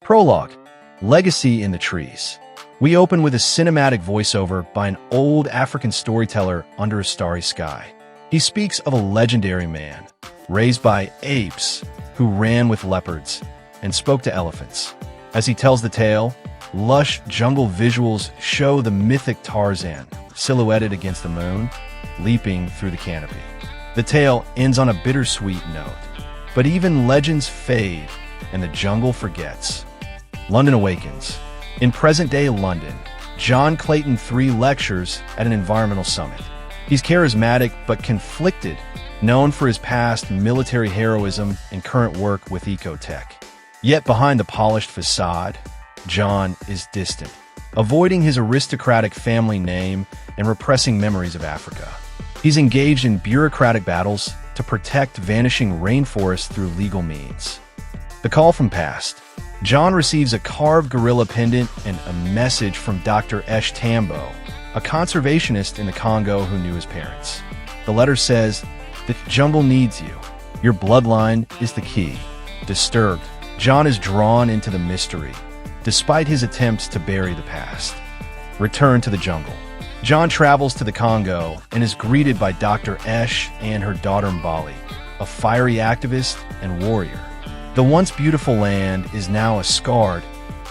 Prologue: Legacy in the Trees. We open with a cinematic voiceover by an old African storyteller under a starry sky. He speaks of a legendary man, raised by apes, who ran with leopards and spoke to elephants. As he tells the tale, lush jungle visuals show the mythic Tarzan, silhouetted against the moon, leaping through the canopy. The tale ends on a bittersweet note, but even legends fade and the jungle forgets. London awakens. In present-day London, John Clayton III lectures at an environmental summit. He's charismatic but conflicted, known for his past military heroism and current work with ecotech. Yet behind the polished facade, John is distant, avoiding his aristocratic family name and repressing memories of Africa. He's engaged in bureaucratic battles to protect vanishing rainforests through legal means. The call from past. John receives a carved gorilla pendant and a message from Dr. Esh Tambo, a conservationist in the Congo who knew his parents. The letter says, "The jungle needs you. Your bloodline is the key." Disturbed, John is drawn into the mystery, despite his attempts to bury the past. Return to the jungle. John travels to the Congo and is greeted by Dr. Esh and her daughter Mbali, a fiery activist and warrior. The once beautiful land is now a scarred,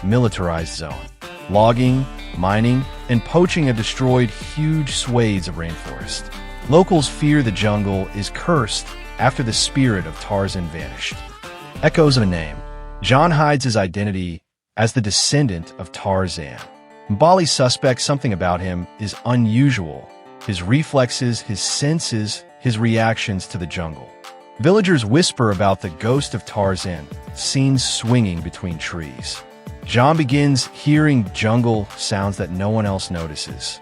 militarized zone. Logging, mining, and poaching have destroyed huge swathes of rainforest. Locals fear the jungle is cursed after the spirit of Tarzan vanished. Echoes of a name. John hides his identity as the descendant of Tarzan. Mbali suspects something about him is unusual: his reflexes, his senses, his reactions to the jungle. Villagers whisper about the ghost of Tarzan, seen swinging between trees. John begins hearing jungle sounds that no one else notices.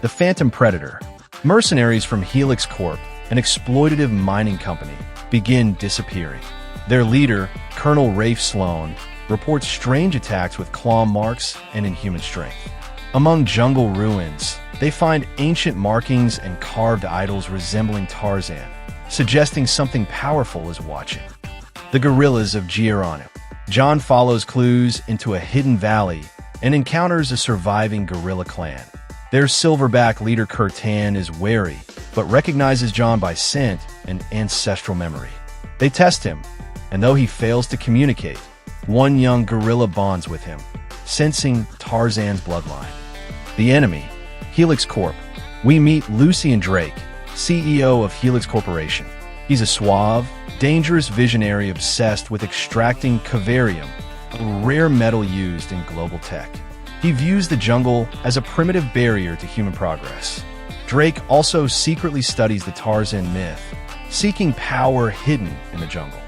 The Phantom Predator. Mercenaries from Helix Corp, an exploitative mining company, begin disappearing. Their leader, Colonel Rafe Sloan, reports strange attacks with claw marks and inhuman strength. Among jungle ruins, they find ancient markings and carved idols resembling Tarzan, suggesting something powerful is watching. The Gorillas of Giarano. John follows clues into a hidden valley and encounters a surviving gorilla clan. Their silverback leader Kurtan is wary, but recognizes John by scent and ancestral memory. They test him, and though he fails to communicate, one young gorilla bonds with him, sensing Tarzan's bloodline. The enemy, Helix Corp. We meet Lucian Drake, CEO of Helix Corporation. He's a suave, dangerous visionary obsessed with extracting cavarium, a rare metal used in global tech. He views the jungle as a primitive barrier to human progress. Drake also secretly studies the Tarzan myth, seeking power hidden in the jungle.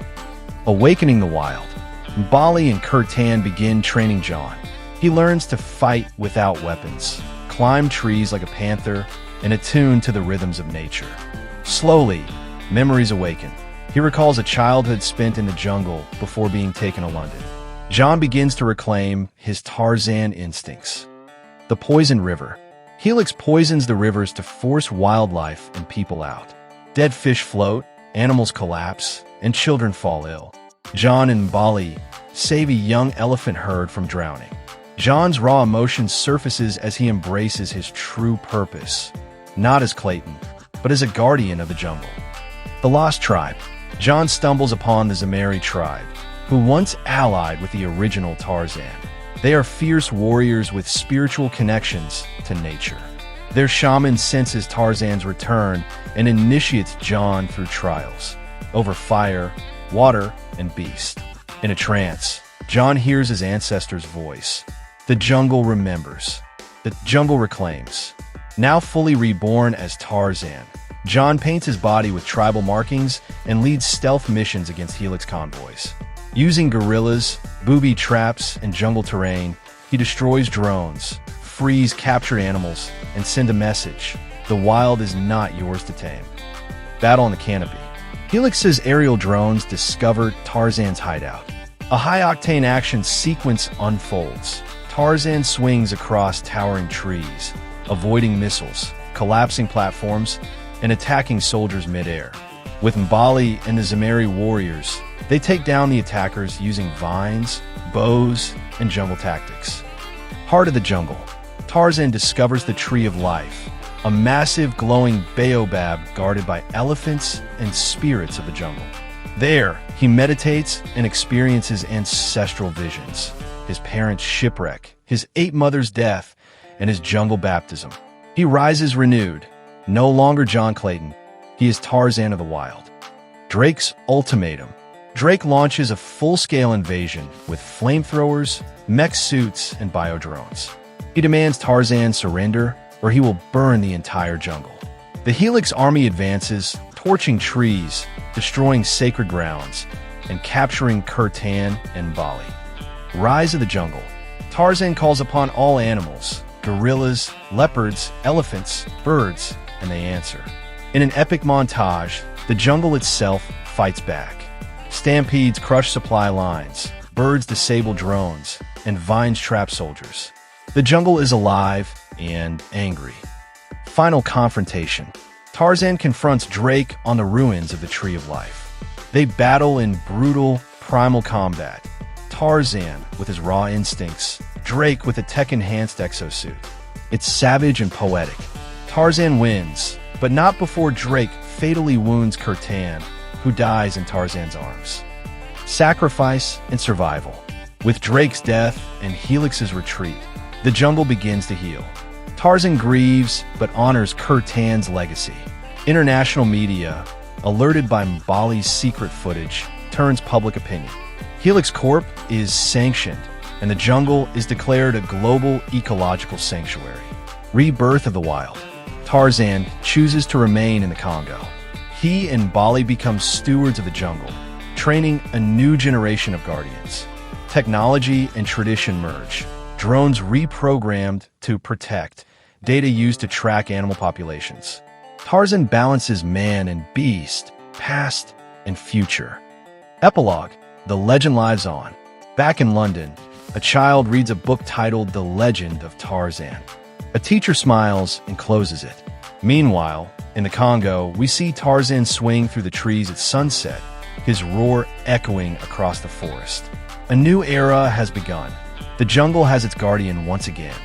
Awakening the Wild. Mbali and Kurtan begin training John. He learns to fight without weapons, climb trees like a panther, and attune to the rhythms of nature. Slowly, memories awaken. He recalls a childhood spent in the jungle before being taken to London. John begins to reclaim his Tarzan instincts. The Poison River. Helix poisons the rivers to force wildlife and people out. Dead fish float, animals collapse, and children fall ill. John and Mbali save a young elephant herd from drowning. John's raw emotion surfaces as he embraces his true purpose, not as Clayton, but as a guardian of the jungle. The Lost Tribe. John stumbles upon the Zameri tribe, who once allied with the original Tarzan. They are fierce warriors with spiritual connections to nature. Their shaman senses Tarzan's return and initiates John through trials over fire, water, and beast. In a trance, John hears his ancestors' voice. The jungle remembers. The jungle reclaims. Now fully reborn as Tarzan, John paints his body with tribal markings and leads stealth missions against Helix convoys. Using gorillas, booby traps, and jungle terrain, he destroys drones, frees captured animals, and sends a message: the wild is not yours to tame. Battle on the Canopy. Helix's aerial drones discover Tarzan's hideout. A high-octane action sequence unfolds. Tarzan swings across towering trees, avoiding missiles, collapsing platforms, and attacking soldiers mid-air. With Mbali and the Zameri warriors, they take down the attackers using vines, bows, and jungle tactics. Heart of the jungle. Tarzan discovers the Tree of Life, a massive glowing baobab guarded by elephants and spirits of the jungle. There, he meditates and experiences ancestral visions, his parents' shipwreck, his ape mother's death, and his jungle baptism. He rises renewed, no longer John Clayton. He is Tarzan of the Wild. Drake's ultimatum. Drake launches a full-scale invasion with flamethrowers, mech suits, and biodrones. He demands Tarzan surrender, or he will burn the entire jungle. The Helix army advances, torching trees, destroying sacred grounds, and capturing Kirtan and Bali. Rise of the jungle. Tarzan calls upon all animals, gorillas, leopards, elephants, birds, and they answer. In an epic montage, the jungle itself fights back. Stampedes crush supply lines, birds disable drones, and vines trap soldiers. The jungle is alive and angry. Final confrontation. Tarzan confronts Drake on the ruins of the Tree of Life. They battle in brutal, primal combat. Tarzan with his raw instincts, Drake with a tech-enhanced exosuit. It's savage and poetic. Tarzan wins, but not before Drake fatally wounds Kirtan, who dies in Tarzan's arms. Sacrifice and survival. With Drake's death and Helix's retreat, the jungle begins to heal. Tarzan grieves but honors Kirtan's legacy. International media, alerted by Bali's secret footage, turns public opinion. Helix Corp is sanctioned, and the jungle is declared a global ecological sanctuary. Rebirth of the Wild. Tarzan chooses to remain in the Congo. He and Bali become stewards of the jungle, training a new generation of guardians. Technology and tradition merge. Drones reprogrammed to protect, data used to track animal populations. Tarzan balances man and beast, past and future. Epilogue. The legend lives on. Back in London, a child reads a book titled The Legend of Tarzan. A teacher smiles and closes it. Meanwhile, in the Congo, we see Tarzan swing through the trees at sunset, his roar echoing across the forest. A new era has begun. The jungle has its guardian once again.